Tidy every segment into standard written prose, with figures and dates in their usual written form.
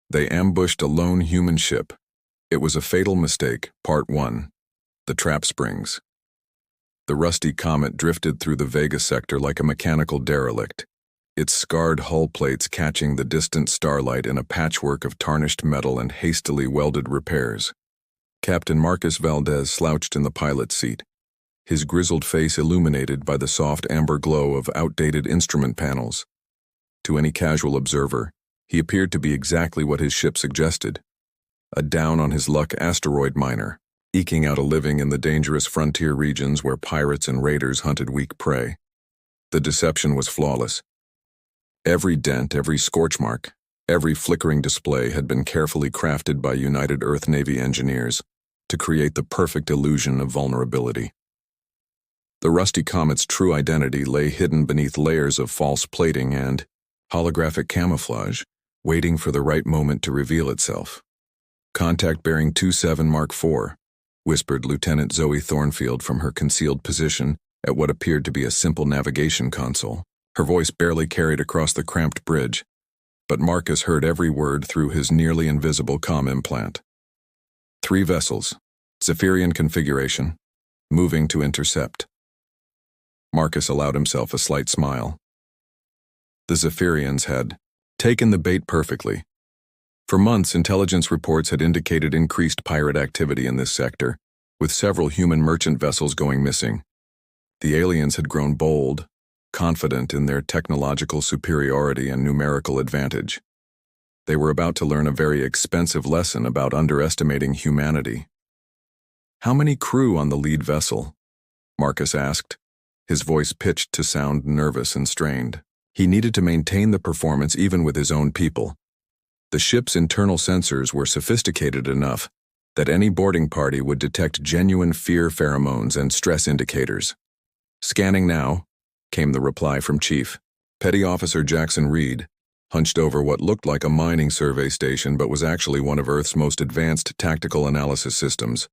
They ambushed a lone human ship. It was a fatal mistake. Part 1. The Trap Springs. The rusty comet drifted through the Vega sector like a mechanical derelict, its scarred hull plates catching the distant starlight in a patchwork of tarnished metal and hastily welded repairs. Captain Marcus Valdez slouched in the pilot's seat, his grizzled face illuminated by the soft amber glow of outdated instrument panels. To any casual observer, he appeared to be exactly what his ship suggested, a down-on-his-luck asteroid miner, eking out a living in the dangerous frontier regions where pirates and raiders hunted weak prey. The deception was flawless. Every dent, every scorch mark, every flickering display had been carefully crafted by United Earth Navy engineers to create the perfect illusion of vulnerability. The rusty comet's true identity lay hidden beneath layers of false plating and holographic camouflage, waiting for the right moment to reveal itself. "Contact bearing 27 Mark IV, whispered Lieutenant Zoe Thornfield from her concealed position at what appeared to be a simple navigation console. Her voice barely carried across the cramped bridge, but Marcus heard every word through his nearly invisible comm implant. 3 vessels, Zephyrian configuration, moving to intercept. Marcus allowed himself a slight smile. The Zephyrians had taken the bait perfectly. For months, intelligence reports had indicated increased pirate activity in this sector, with several human merchant vessels going missing. The aliens had grown bold, confident in their technological superiority and numerical advantage. They were about to learn a very expensive lesson about underestimating humanity. "How many crew on the lead vessel?" Marcus asked, his voice pitched to sound nervous and strained. He needed to maintain the performance even with his own people. The ship's internal sensors were sophisticated enough that any boarding party would detect genuine fear pheromones and stress indicators. "Scanning now," came the reply from Chief. Petty Officer Jackson Reed, hunched over what looked like a mining survey station but was actually one of Earth's most advanced tactical analysis systems.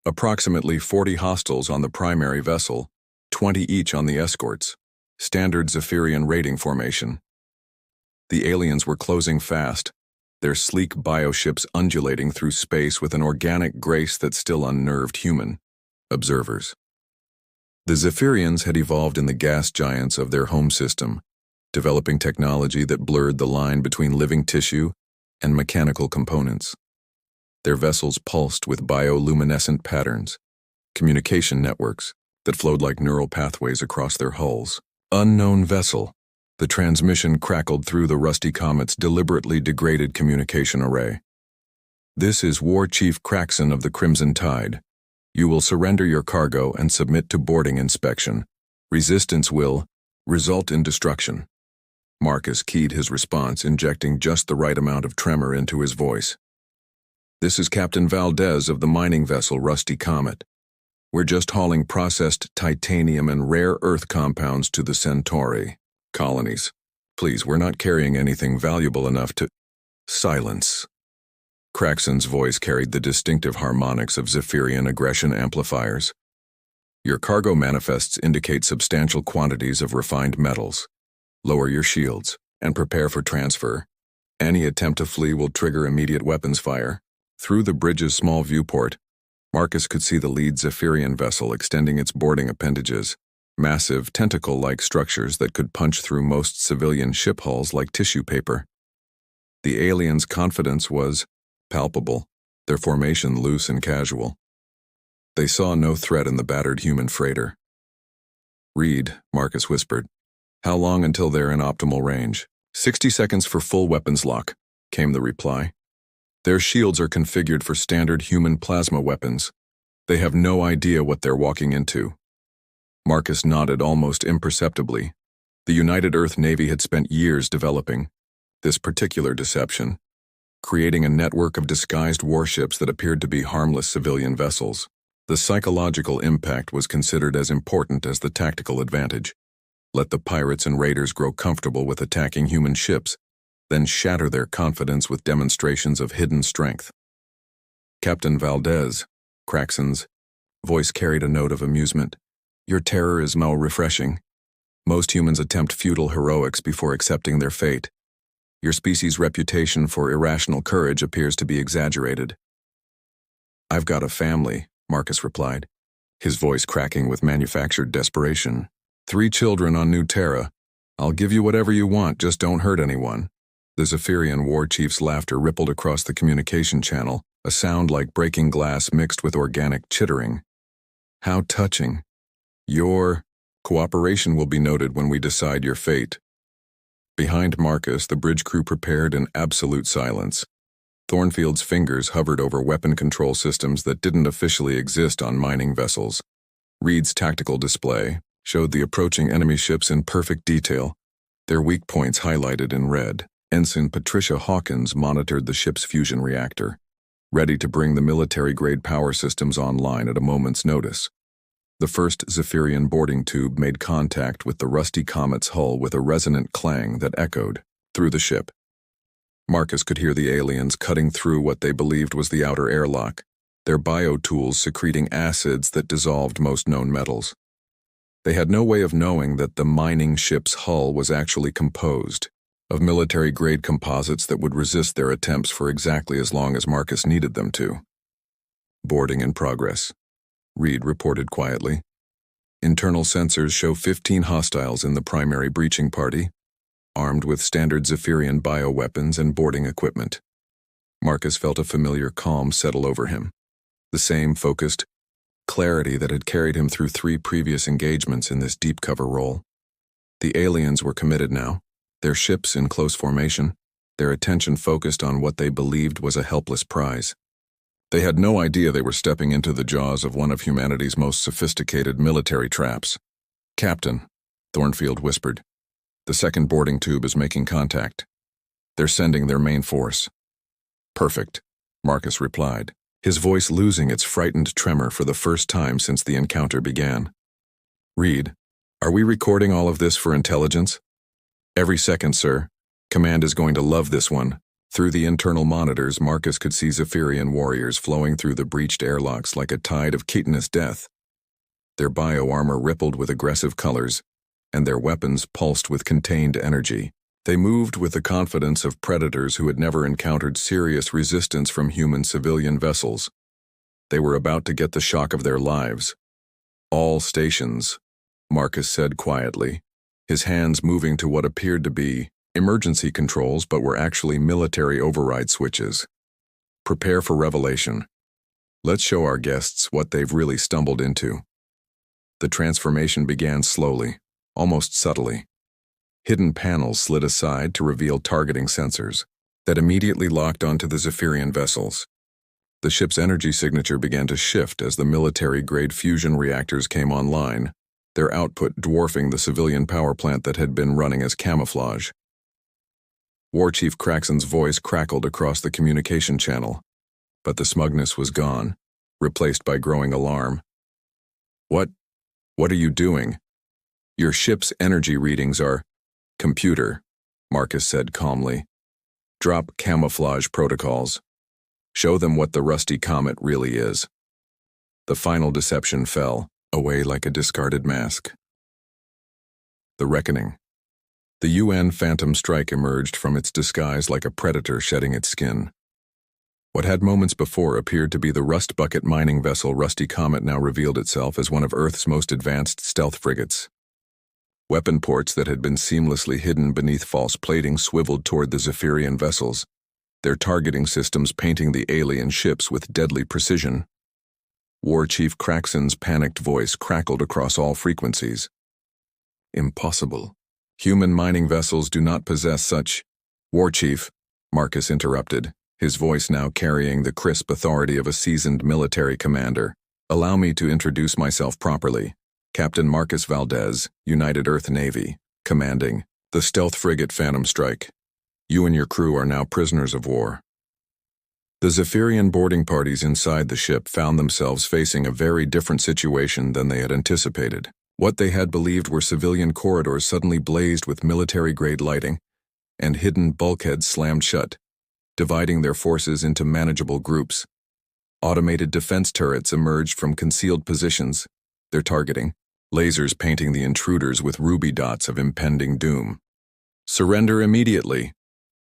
Approximately 40 hostiles on the primary vessel, 20 each on the escorts. Standard Zephyrian raiding formation. The aliens were closing fast, their sleek bioships undulating through space with an organic grace that still unnerved human observers. The Zephyrians had evolved in the gas giants of their home system, developing technology that blurred the line between living tissue and mechanical components. Their vessels pulsed with bioluminescent patterns, communication networks that flowed like neural pathways across their hulls. "Unknown vessel." The transmission crackled through the rusty comet's deliberately degraded communication array. "This is War Chief Craxon of the Crimson Tide. You will surrender your cargo and submit to boarding inspection. Resistance will result in destruction." Marcus keyed his response, injecting just the right amount of tremor into his voice. "This is Captain Valdez of the mining vessel Rusty Comet. We're just hauling processed titanium and rare earth compounds to the Centauri colonies. Please, we're not carrying anything valuable enough to—" "Silence." Craxon's voice carried the distinctive harmonics of Zephyrian aggression amplifiers. "Your cargo manifests indicate substantial quantities of refined metals. Lower your shields and prepare for transfer. Any attempt to flee will trigger immediate weapons fire." Through the bridge's small viewport, Marcus could see the lead Zephyrian vessel extending its boarding appendages, massive tentacle-like structures that could punch through most civilian ship hulls like tissue paper. The aliens' confidence was palpable, their formation loose and casual. They saw no threat in the battered human freighter. "Reed," Marcus whispered. "How long until they're in optimal range?" 60 seconds for full weapons lock," came the reply. "Their shields are configured for standard human plasma weapons. They have no idea what they're walking into." Marcus nodded almost imperceptibly. The United Earth Navy had spent years developing this particular deception, creating a network of disguised warships that appeared to be harmless civilian vessels. The psychological impact was considered as important as the tactical advantage. Let the pirates and raiders grow comfortable with attacking human ships, then shatter their confidence with demonstrations of hidden strength. "Captain Valdez," Craxon's voice carried a note of amusement. "Your terror is refreshing. Most humans attempt futile heroics before accepting their fate. Your species' reputation for irrational courage appears to be exaggerated. I've got a family, Marcus replied, his voice cracking with manufactured desperation. 3 children on New Terra. I'll give you whatever you want, just don't hurt anyone. The Zephyrian war chief's laughter rippled across the communication channel, a sound like breaking glass mixed with organic chittering. How touching. Your cooperation will be noted when we decide your fate. Behind Marcus, the bridge crew prepared in absolute silence. Thornfield's fingers hovered over weapon control systems that didn't officially exist on mining vessels. Reed's tactical display showed the approaching enemy ships in perfect detail, their weak points highlighted in red. Ensign Patricia Hawkins monitored the ship's fusion reactor, ready to bring the military-grade power systems online at a moment's notice. The first Zephyrian boarding tube made contact with the rusty comet's hull with a resonant clang that echoed through the ship. Marcus could hear the aliens cutting through what they believed was the outer airlock, their biotools secreting acids that dissolved most known metals. They had no way of knowing that the mining ship's hull was actually composed of military-grade composites that would resist their attempts for exactly as long as Marcus needed them to. Boarding in progress, Reed reported quietly. Internal sensors show 15 hostiles in the primary breaching party, armed with standard Zephyrian bioweapons and boarding equipment. Marcus felt a familiar calm settle over him, the same focused clarity that had carried him through 3 previous engagements in this deep cover role. The aliens were committed now, their ships in close formation, their attention focused on what they believed was a helpless prize. They had no idea they were stepping into the jaws of one of humanity's most sophisticated military traps. Captain, Thornfield whispered, the second boarding tube is making contact. They're sending their main force. Perfect, Marcus replied, his voice losing its frightened tremor for the first time since the encounter began. Reed, are we recording all of this for intelligence? Every second, sir. Command is going to love this one. Through the internal monitors, Marcus could see Zephyrian warriors flowing through the breached airlocks like a tide of chitinous death. Their bio-armor rippled with aggressive colors, and their weapons pulsed with contained energy. They moved with the confidence of predators who had never encountered serious resistance from human civilian vessels. They were about to get the shock of their lives. All stations, Marcus said quietly, his hands moving to what appeared to be emergency controls but were actually military override switches. Prepare for revelation. Let's show our guests what they've really stumbled into. The transformation began slowly, almost subtly. Hidden panels slid aside to reveal targeting sensors that immediately locked onto the Zephyrian vessels. The ship's energy signature began to shift as the military-grade fusion reactors came online, their output dwarfing the civilian power plant that had been running as camouflage. War Chief Craxon's voice crackled across the communication channel, but the smugness was gone, replaced by growing alarm. What are you doing? Your ship's energy readings are... Computer, Marcus said calmly. Drop camouflage protocols. Show them what the rusty comet really is. The final deception fell away like a discarded mask. The Reckoning. The UN Phantom Strike emerged from its disguise like a predator shedding its skin. What had moments before appeared to be the rust bucket mining vessel Rusty Comet now revealed itself as one of Earth's most advanced stealth frigates. Weapon ports that had been seamlessly hidden beneath false plating swiveled toward the Zephyrian vessels, their targeting systems painting the alien ships with deadly precision. War Chief Craxon's panicked voice crackled across all frequencies. Impossible. Human mining vessels do not possess such... War Chief, Marcus interrupted, his voice now carrying the crisp authority of a seasoned military commander. Allow me to introduce myself properly. Captain Marcus Valdez, United Earth Navy, commanding the stealth frigate Phantom Strike. You and your crew are now prisoners of war. The Zephyrian boarding parties inside the ship found themselves facing a very different situation than they had anticipated. What they had believed were civilian corridors suddenly blazed with military-grade lighting, and hidden bulkheads slammed shut, dividing their forces into manageable groups. Automated defense turrets emerged from concealed positions, their targeting, lasers painting the intruders with ruby dots of impending doom. Surrender immediately,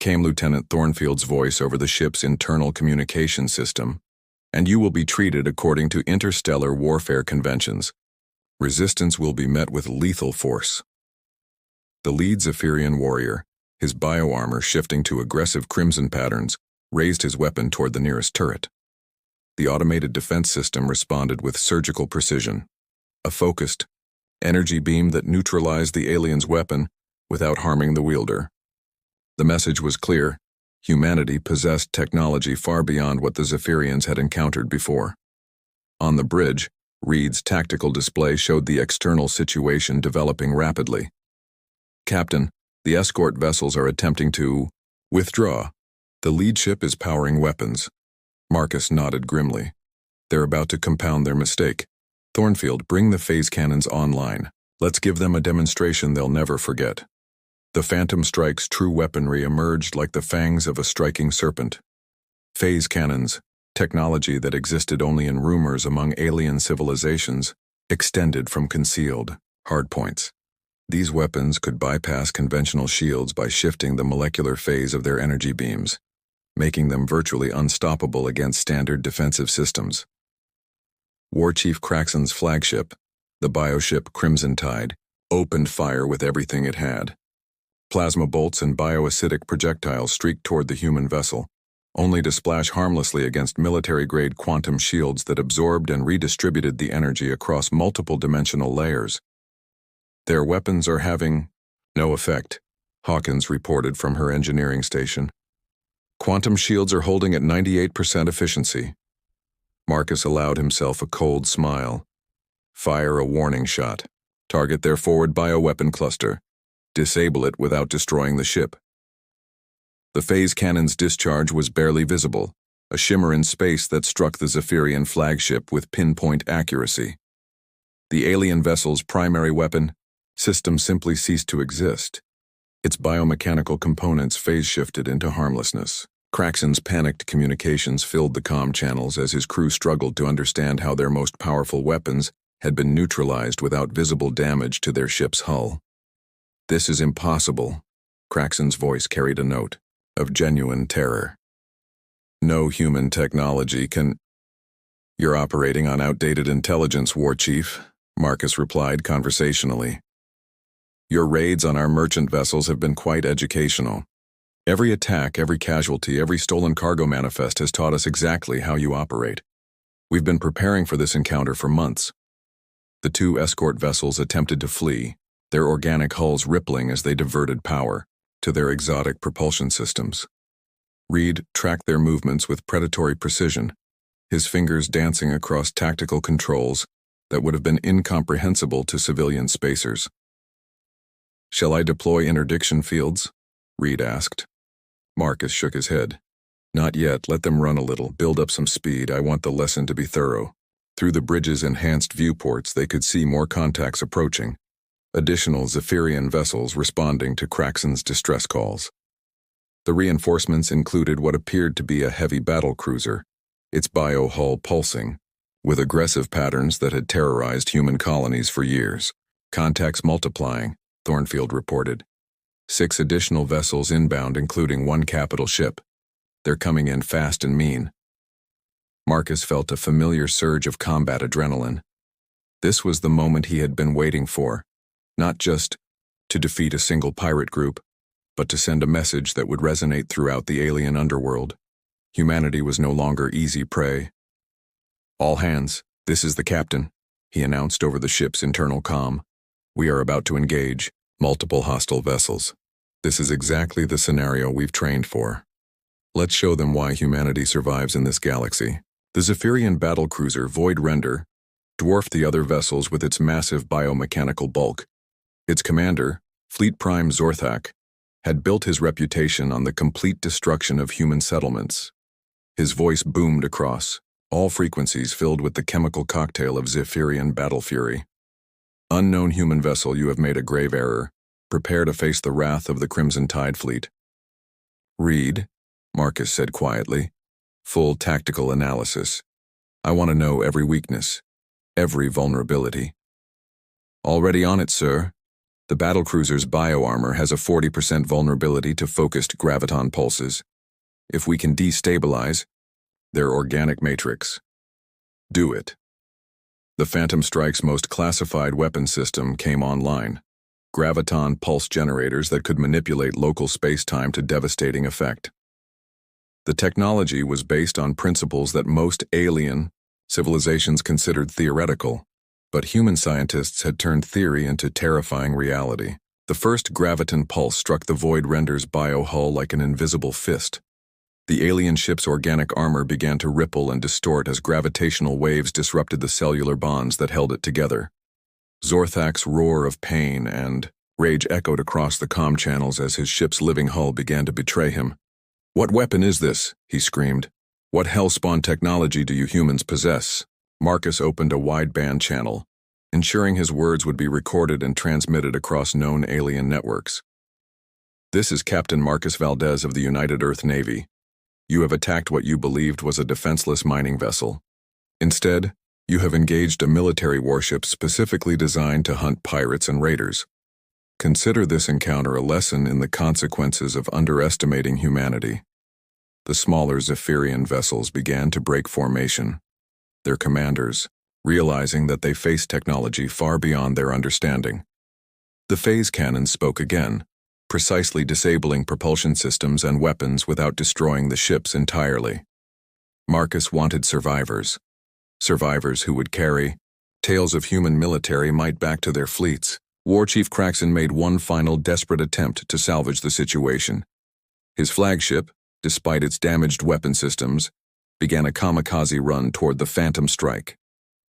came Lieutenant Thornfield's voice over the ship's internal communication system, and you will be treated according to interstellar warfare conventions. Resistance will be met with lethal force. The lead Zephyrian warrior, his bioarmor shifting to aggressive crimson patterns, raised his weapon toward the nearest turret. The automated defense system responded with surgical precision, a focused, energy beam that neutralized the alien's weapon without harming the wielder. The message was clear: humanity possessed technology far beyond what the Zephyrians had encountered before. On the bridge, Reed's tactical display showed the external situation developing rapidly. "Captain, the escort vessels are attempting to withdraw. The lead ship is powering weapons." Marcus nodded grimly. "They're about to compound their mistake. Thornfield, bring the phase cannons online. Let's give them a demonstration they'll never forget." The Phantom Strike's true weaponry emerged like the fangs of a striking serpent. Phase cannons, technology that existed only in rumors among alien civilizations, extended from concealed hardpoints. These weapons could bypass conventional shields by shifting the molecular phase of their energy beams, making them virtually unstoppable against standard defensive systems. War Chief Craxon's flagship, the bioship Crimson Tide, opened fire with everything it had. Plasma bolts and bioacidic projectiles streaked toward the human vessel, only to splash harmlessly against military-grade quantum shields that absorbed and redistributed the energy across multiple dimensional layers. "Their weapons are having no effect," Hawkins reported from her engineering station. "Quantum shields are holding at 98% efficiency." Marcus allowed himself a cold smile. "Fire a warning shot. Target their forward bioweapon cluster. Disable it without destroying the ship." The phase cannon's discharge was barely visible, a shimmer in space that struck the Zephyrian flagship with pinpoint accuracy. The alien vessel's primary weapon system simply ceased to exist. Its biomechanical components phase-shifted into harmlessness. Craxon's panicked communications filled the comm channels as his crew struggled to understand how their most powerful weapons had been neutralized without visible damage to their ship's hull. "This is impossible." Craxon's voice carried a note of genuine terror. "No human technology can—" "You're operating on outdated intelligence, War Chief," Marcus replied conversationally. "Your raids on our merchant vessels have been quite educational. Every attack, every casualty, every stolen cargo manifest has taught us exactly how you operate. We've been preparing for this encounter for months." The two escort vessels attempted to flee, their organic hulls rippling as they diverted power to their exotic propulsion systems. Reed tracked their movements with predatory precision, his fingers dancing across tactical controls that would have been incomprehensible to civilian spacers. "Shall I deploy interdiction fields?" Reed asked. Marcus shook his head. "Not yet. Let them run a little, build up some speed. I want the lesson to be thorough." Through the bridge's enhanced viewports, they could see more contacts approaching, additional Zephyrian vessels responding to Craxon's distress calls. The reinforcements included what appeared to be a heavy battle cruiser, its bio-hull pulsing, with aggressive patterns that had terrorized human colonies for years. "Contacts multiplying," Thornfield reported. 6 additional vessels inbound, including 1 capital ship. "They're coming in fast and mean." Marcus felt a familiar surge of combat adrenaline. This was the moment he had been waiting for, not just to defeat a single pirate group, but to send a message that would resonate throughout the alien underworld. Humanity was no longer easy prey. "All hands, this is the captain," he announced over the ship's internal comm. "We are about to engage multiple hostile vessels. This is exactly the scenario we've trained for. Let's show them why humanity survives in this galaxy." The Zephyrian battlecruiser Void Render dwarfed the other vessels with its massive biomechanical bulk. Its commander, Fleet Prime Zorthak, had built his reputation on the complete destruction of human settlements. His voice boomed across, all frequencies filled with the chemical cocktail of Zephyrian battle fury. "Unknown human vessel, you have made a grave error. Prepare to face the wrath of the Crimson Tide fleet." "Reed," Marcus said quietly. "Full tactical analysis. I want to know every weakness, every vulnerability." "Already on it, sir." The battlecruiser's bioarmor has a 40% vulnerability to focused graviton pulses. If we can destabilize their organic matrix, do it. The Phantom Strike's most classified weapon system came online. Graviton pulse generators that could manipulate local space-time to devastating effect. The technology was based on principles that most alien civilizations considered theoretical, but human scientists had turned theory into terrifying reality. The first graviton pulse struck the Void Render's biohull like an invisible fist. The alien ship's organic armor began to ripple and distort as gravitational waves disrupted the cellular bonds that held it together. Zorthak's roar of pain and rage echoed across the comm channels as his ship's living hull began to betray him. "What weapon is this?" he screamed. "What hellspawn technology do you humans possess?" Marcus opened a wideband channel, ensuring his words would be recorded and transmitted across known alien networks. "This is Captain Marcus Valdez of the United Earth Navy. You have attacked what you believed was a defenseless mining vessel. Instead, you have engaged a military warship specifically designed to hunt pirates and raiders. Consider this encounter a lesson in the consequences of underestimating humanity." The smaller Zephyrian vessels began to break formation. Their commanders, realizing that they faced technology far beyond their understanding. The phase cannons spoke again, precisely disabling propulsion systems and weapons without destroying the ships entirely. Marcus wanted survivors. Survivors who would carry tales of human military might back to their fleets. War Chief Kraxon made one final desperate attempt to salvage the situation. His flagship, despite its damaged weapon systems, began a kamikaze run toward the Phantom Strike.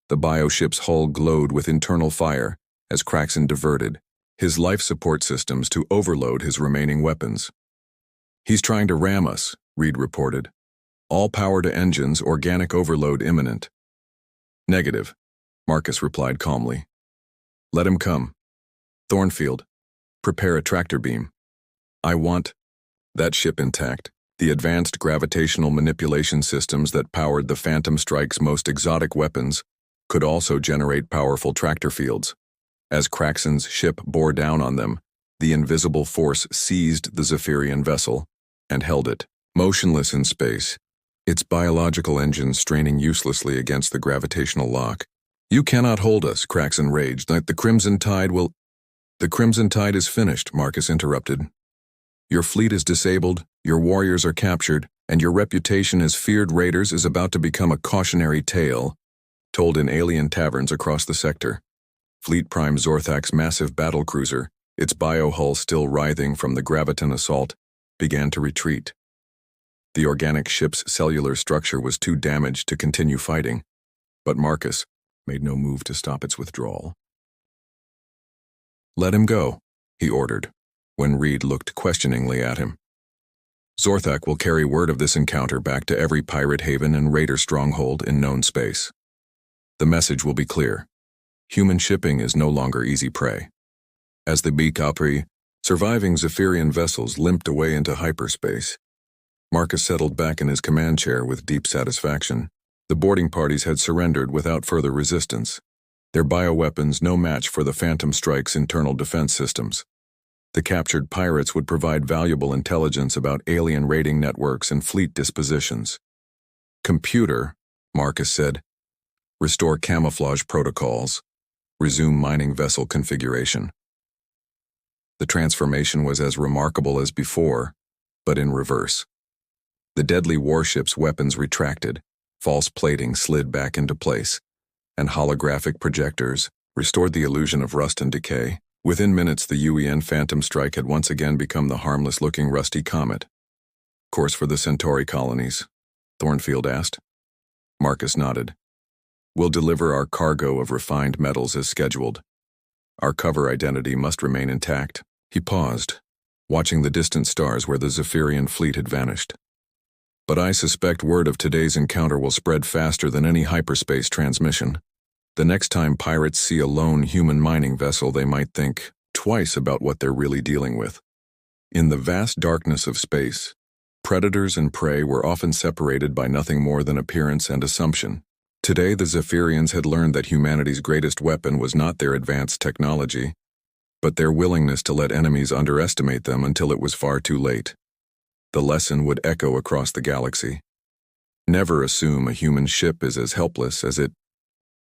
The bioship's hull glowed with internal fire as Kraxon diverted his life support systems to overload his remaining weapons. "He's trying to ram us," Reed reported. "All power to engines, organic overload imminent." "Negative," Marcus replied calmly. "Let him come. Thornfield, prepare a tractor beam. I want that ship intact." The advanced gravitational manipulation systems that powered the Phantom Strike's most exotic weapons could also generate powerful tractor fields. As Kraxon's ship bore down on them, the invisible force seized the Zephyrian vessel and held it, motionless in space, its biological engines straining uselessly against the gravitational lock. "You cannot hold us," Kraxon raged. "The Crimson Tide will—" "The Crimson Tide is finished," Marcus interrupted. "Your fleet is disabled, your warriors are captured, and your reputation as feared raiders is about to become a cautionary tale told in alien taverns across the sector." Fleet Prime Zorthak's massive battlecruiser, its biohull still writhing from the graviton assault, began to retreat. The organic ship's cellular structure was too damaged to continue fighting, but Marcus made no move to stop its withdrawal. "Let him go," he ordered, when Reed looked questioningly at him. "Zorthak will carry word of this encounter back to every pirate haven and raider stronghold in known space. The message will be clear. Human shipping is no longer easy prey." As the Capri, surviving Zephyrian vessels limped away into hyperspace, Marcus settled back in his command chair with deep satisfaction. The boarding parties had surrendered without further resistance, their bioweapons no match for the Phantom Strike's internal defense systems. The captured pirates would provide valuable intelligence about alien raiding networks and fleet dispositions. "Computer," Marcus said, "restore camouflage protocols. Resume mining vessel configuration." The transformation was as remarkable as before, but in reverse. The deadly warship's weapons retracted, false plating slid back into place, and holographic projectors restored the illusion of rust and decay. Within minutes, the UEN Phantom Strike had once again become the harmless-looking rusty comet. "Course for the Centauri colonies?" Thornfield asked. Marcus nodded. "We'll deliver our cargo of refined metals as scheduled. Our cover identity must remain intact." He paused, watching the distant stars where the Zephyrian fleet had vanished. "But I suspect word of today's encounter will spread faster than any hyperspace transmission. The next time pirates see a lone human mining vessel, they might think twice about what they're really dealing with." In the vast darkness of space, predators and prey were often separated by nothing more than appearance and assumption. Today, the Zephyrians had learned that humanity's greatest weapon was not their advanced technology, but their willingness to let enemies underestimate them until it was far too late. The lesson would echo across the galaxy. Never assume a human ship is as helpless as it